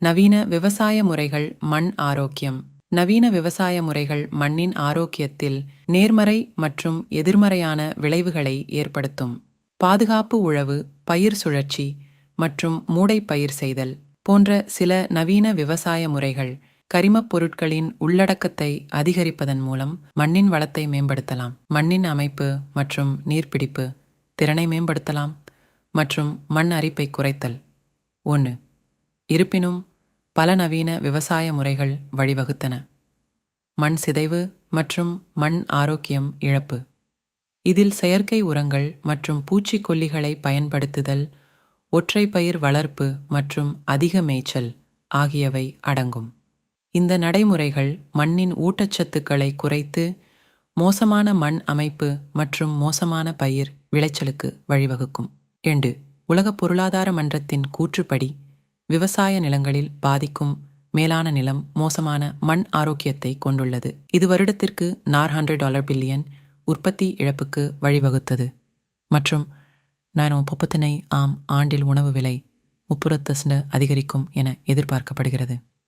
நவீன விவசாய முறைகள் மண் ஆரோக்கியம். நவீன விவசாய முறைகள் மண்ணின் ஆரோக்கியத்தில் நேர்மறை மற்றும் எதிர்மறையான விளைவுகளை ஏற்படுத்தும். பாதுகாப்பு உழவு, பயிர் சுழற்சி மற்றும் மூடை பயிர் செய்தல் போன்ற சில நவீன விவசாய முறைகள் கரிமப் பொருட்களின் உள்ளடக்கத்தை அதிகரிப்பதன் மூலம் மண்ணின் வளத்தை மேம்படுத்தலாம். மண்ணின் அமைப்பு மற்றும் நீர்பிடிப்பு திறனை மேம்படுத்தலாம் மற்றும் மண் அரிப்பை குறைத்தல். 1. இருப்பினும் பல நவீன விவசாய முறைகள் வழிவகுத்தன. மண் சிதைவு மற்றும் மண் ஆரோக்கியம் இழப்பு. இதில் செயற்கை உரங்கள் மற்றும் பூச்சிக்கொல்லிகளை பயன்படுத்துதல், ஒற்றை பயிர் வளர்ப்பு மற்றும் அதிக மேய்ச்சல் ஆகியவை அடங்கும். இந்த நடைமுறைகள் மண்ணின் ஊட்டச்சத்துக்களை குறைத்து மோசமான மண் அமைப்பு மற்றும் மோசமான பயிர் விளைச்சலுக்கு வழிவகுக்கும். 2. உலக பொருளாதார மன்றத்தின் கூற்றுப்படி விவசாய நிலங்களில் பாதிக்கும் மேலான நிலம் மோசமான மண் ஆரோக்கியத்தை கொண்டுள்ளது. இது வருடத்திற்கு $400 பில்லியன் உற்பத்தி இழப்புக்கு வழிவகுத்தது மற்றும் 2035 ஆம் ஆண்டில் உணவு விலை 30% அதிகரிக்கும் என எதிர்பார்க்கப்படுகிறது.